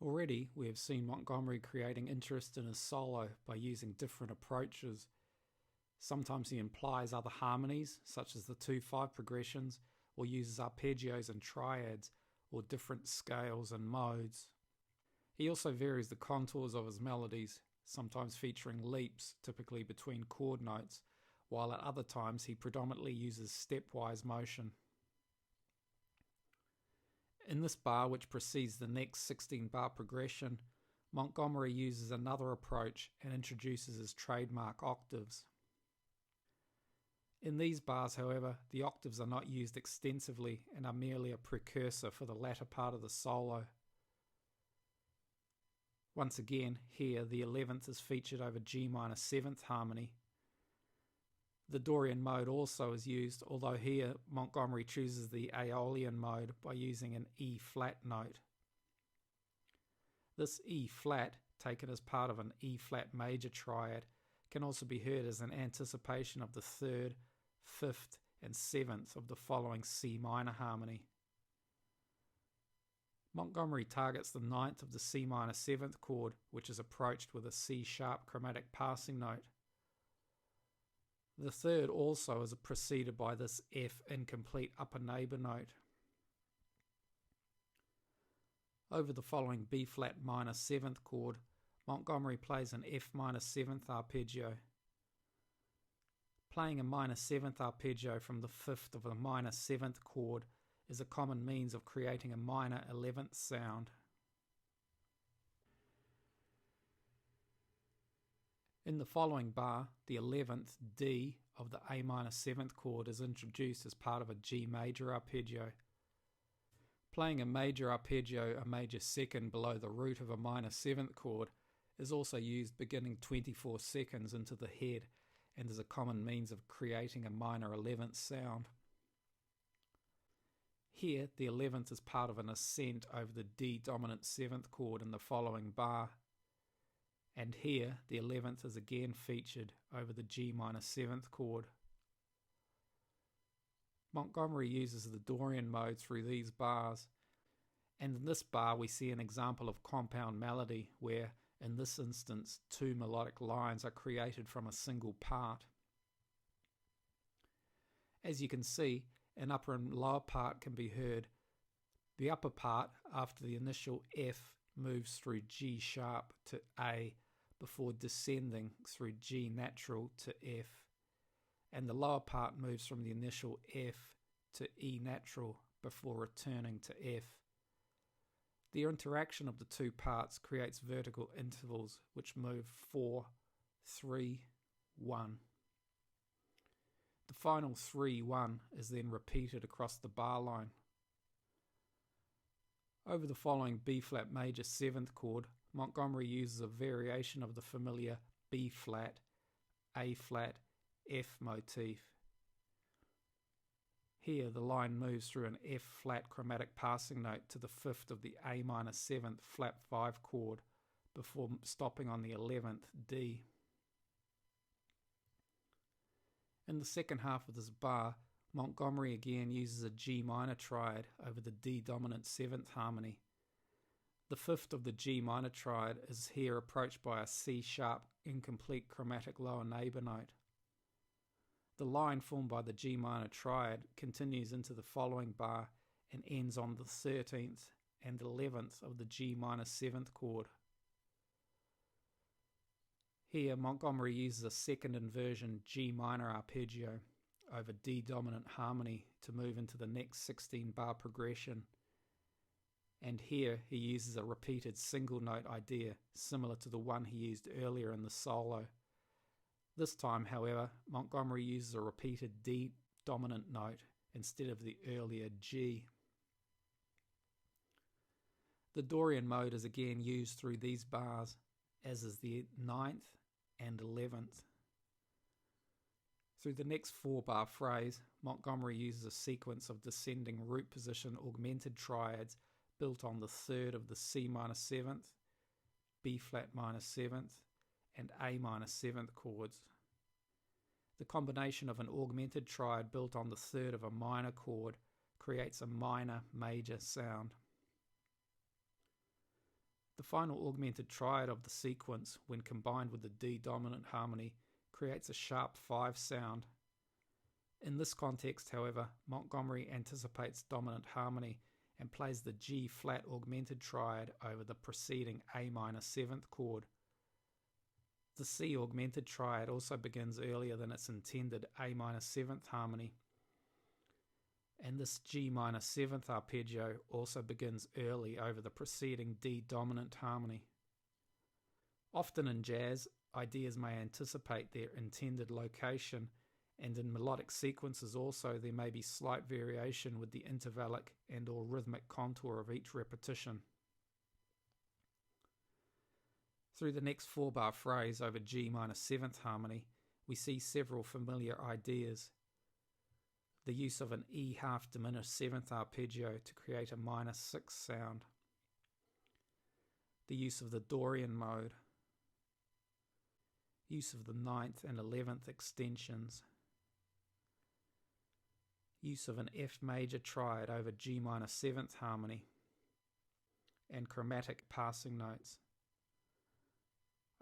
Already, we have seen Montgomery creating interest in his solo by using different approaches. Sometimes he implies other harmonies, such as the 2-5 progressions, or uses arpeggios and triads, or different scales and modes. He also varies the contours of his melodies, sometimes featuring leaps, typically between chord notes, while at other times he predominantly uses stepwise motion. In this bar, which precedes the next 16-bar progression, Montgomery uses another approach and introduces his trademark octaves. In these bars, however, the octaves are not used extensively and are merely a precursor for the latter part of the solo. Once again, here the 11th is featured over G minor 7th harmony. The Dorian mode also is used, although here Montgomery chooses the Aeolian mode by using an E flat note. This E flat, taken as part of an E flat major triad, can also be heard as an anticipation of the 3rd, 5th, and 7th of the following C minor harmony. Montgomery targets the 9th of the C minor 7th chord, which is approached with a C sharp chromatic passing note. The 3rd also is preceded by this F incomplete upper neighbour note. Over the following B flat minor 7th chord, Montgomery plays an F minor 7th arpeggio. Playing a minor 7th arpeggio from the 5th of a minor 7th chord is a common means of creating a minor 11th sound. In the following bar, the 11th D of the A minor 7th chord is introduced as part of a G major arpeggio. Playing a major arpeggio a major second below the root of a minor 7th chord is also used beginning 24 seconds into the head and is a common means of creating a minor 11th sound. Here, the 11th is part of an ascent over the D dominant 7th chord in the following bar. And here, the 11th is again featured over the G minor 7th chord. Montgomery uses the Dorian mode through these bars, and in this bar we see an example of compound melody where, in this instance, 2 melodic lines are created from a single part. As you can see, an upper and lower part can be heard. The upper part, after the initial F, moves through G sharp to A before descending through G natural to F, and the lower part moves from the initial F to E natural before returning to F. The interaction of the two parts creates vertical intervals which move 4, 3, 1. The final 3, 1 is then repeated across the bar line. Over the following B flat major 7th chord, Montgomery uses a variation of the familiar B flat, A flat, F motif. Here the line moves through an F flat chromatic passing note to the 5th of the A minor 7th flat 5 chord before stopping on the 11th D. In the second half of this bar, Montgomery again uses a G minor triad over the D dominant 7th harmony. The 5th of the G minor triad is here approached by a C sharp incomplete chromatic lower neighbour note. The line formed by the G minor triad continues into the following bar and ends on the 13th and 11th of the G minor 7th chord. Here Montgomery uses a second inversion G minor arpeggio over D dominant harmony to move into the next 16 bar progression, and here he uses a repeated single note idea similar to the one he used earlier in the solo. This time, however, Montgomery uses a repeated D dominant note instead of the earlier G. The Dorian mode is again used through these bars, as is the 9th and 11th. Through the next 4-bar phrase, Montgomery uses a sequence of descending root position augmented triads built on the 3rd of the C minor 7th, B flat minor 7th, and A minor 7th chords. The combination of an augmented triad built on the 3rd of a minor chord creates a minor major sound. The final augmented triad of the sequence, when combined with the D dominant harmony, creates a sharp 5 sound. In this context, however, Montgomery anticipates dominant harmony and plays the G flat augmented triad over the preceding A minor 7th chord. The C augmented triad also begins earlier than its intended A minor 7th harmony, and this G minor 7th arpeggio also begins early over the preceding D dominant harmony. Often in jazz, ideas may anticipate their intended location, and in melodic sequences also there may be slight variation with the intervallic and or rhythmic contour of each repetition. Through the next 4-bar phrase over G minor 7th harmony, we see several familiar ideas. The use of an E half diminished 7th arpeggio to create a minor 6 sound. The use of the Dorian mode. Use of the 9th and 11th extensions. Use of an F major triad over G minor 7th harmony. And chromatic passing notes.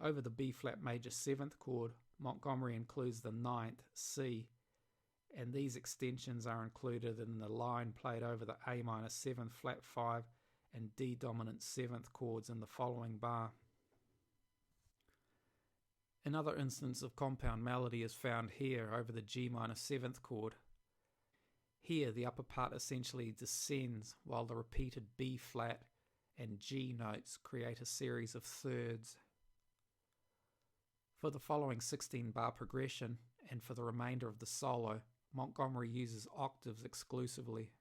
Over the B flat major 7th chord, Montgomery includes the 9th, C, and these extensions are included in the line played over the A minor 7 flat 5 and D dominant 7th chords in the following bar. Another instance of compound melody is found here over the G minor 7th chord. Here the upper part essentially descends while the repeated B flat and G notes create a series of thirds. For the following 16-bar progression, and for the remainder of the solo, Montgomery uses octaves exclusively.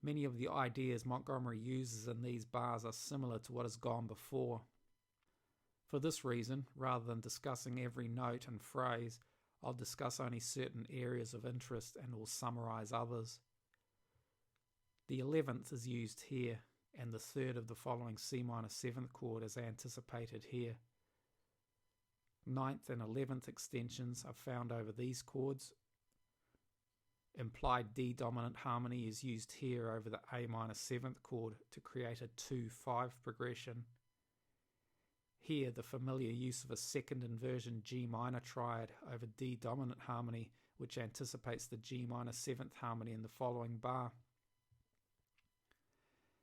Many of the ideas Montgomery uses in these bars are similar to what has gone before. For this reason, rather than discussing every note and phrase, I'll discuss only certain areas of interest and will summarize others. The 11th is used here, and the third of the following C minor 7th chord is anticipated here. 9th and 11th extensions are found over these chords. Implied D dominant harmony is used here over the A minor 7th chord to create a 2-5 progression. Here the familiar use of a second inversion G minor triad over D dominant harmony, which anticipates the G minor 7th harmony in the following bar.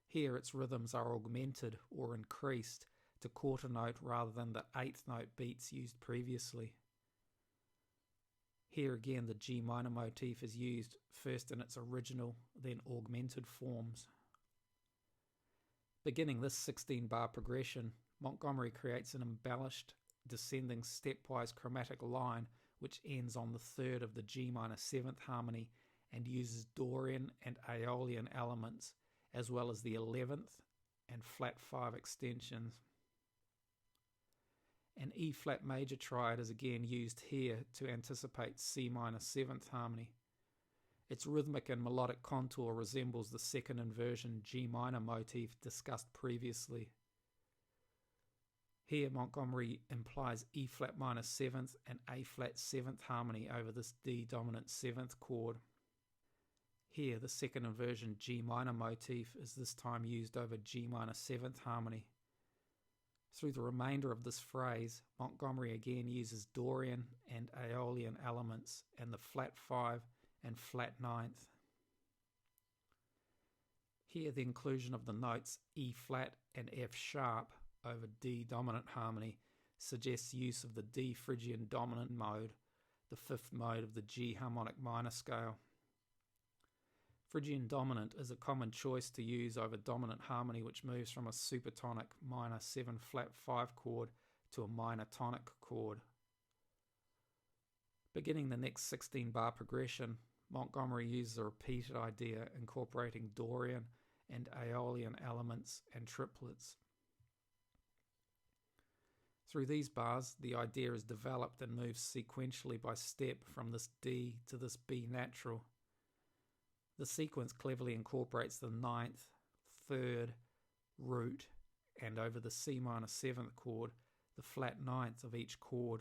Here its rhythms are augmented or increased to quarter note rather than the 8th note beats used previously. Here again the G minor motif is used first in its original, then augmented forms. Beginning this 16-bar progression, Montgomery creates an embellished, descending stepwise chromatic line which ends on the third of the G minor 7th harmony and uses Dorian and Aeolian elements, as well as the 11th and flat 5 extensions. An E flat major triad is again used here to anticipate C minor 7th harmony. Its rhythmic and melodic contour resembles the second inversion G minor motif discussed previously. Here Montgomery implies E flat minor 7th and A flat 7th harmony over this D dominant 7th chord. Here the second inversion G minor motif is this time used over G minor 7th harmony. Through the remainder of this phrase, Montgomery again uses Dorian and Aeolian elements and the flat 5 and flat 9th. Here the inclusion of the notes E flat and F sharp over D dominant harmony suggests use of the D Phrygian dominant mode, the 5th mode of the G harmonic minor scale. Phrygian dominant is a common choice to use over dominant harmony, which moves from a supertonic minor 7 flat 5 chord to a minor tonic chord. Beginning the next 16-bar progression, Montgomery uses a repeated idea incorporating Dorian and Aeolian elements and triplets. Through these bars, the idea is developed and moves sequentially by step from this D to this B natural. The sequence cleverly incorporates the 9th, 3rd, root, and over the C minor 7th chord, the flat 9th of each chord.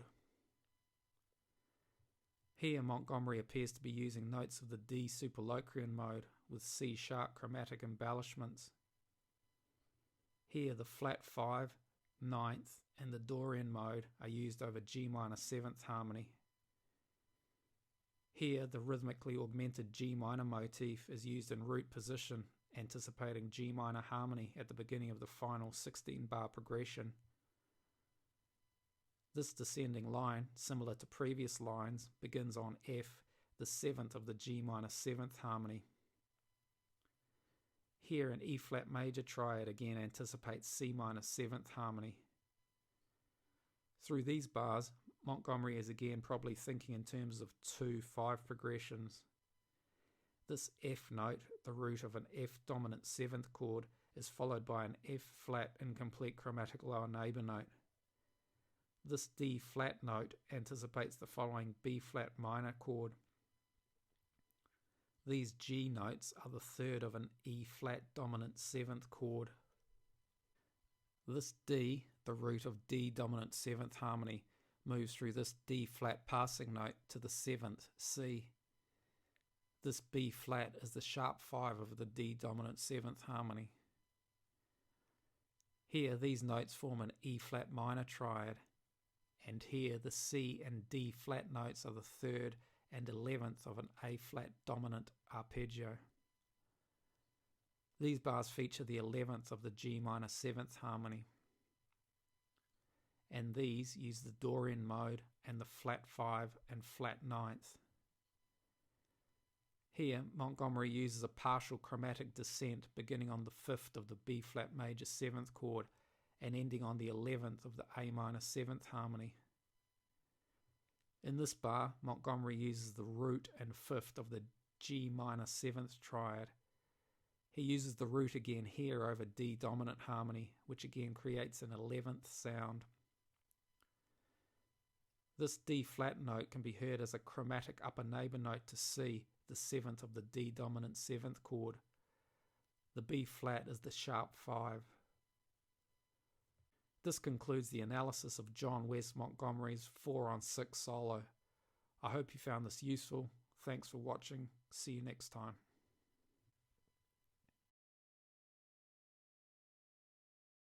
Here Montgomery appears to be using notes of the D superlocrian mode with C sharp chromatic embellishments. Here the flat 5, 9th and the Dorian Mode are used over G minor 7th harmony. Here the rhythmically augmented G minor motif is used in root position, anticipating G minor harmony at the beginning of the final 16-bar progression. This descending line, similar to previous lines, begins on F, the 7th of the G minor 7th harmony. Here an E flat major triad again anticipates C minor 7th harmony. Through these bars, Montgomery is again probably thinking in terms of 2/5 progressions. This F note, the root of an F dominant 7th chord, is followed by an F flat incomplete chromatic lower neighbour note. This D flat note anticipates the following B flat minor chord. These G notes are the third of an E flat dominant 7th chord. This D, the root of D dominant 7th harmony, moves through this D flat passing note to the 7th, C. This B flat is the sharp 5 of the D dominant 7th harmony. Here these notes form an E flat minor triad, and here the C and D flat notes are the 3rd and 11th of an A flat dominant arpeggio. These bars feature the 11th of the G minor 7th harmony, and these use the Dorian mode and the flat 5 and flat 9th. Here Montgomery uses a partial chromatic descent beginning on the 5th of the B flat major 7th chord and ending on the 11th of the A minor 7th harmony. In this bar, Montgomery uses the root and 5th of the G minor 7th triad. He uses the root again here over D dominant harmony, which again creates an 11th sound. This D flat note can be heard as a chromatic upper neighbour note to C, the 7th of the D dominant 7th chord. The B flat is the sharp 5. This concludes the analysis of John Wes Montgomery's 4-on-6 solo. I hope you found this useful. Thanks for watching. See you next time.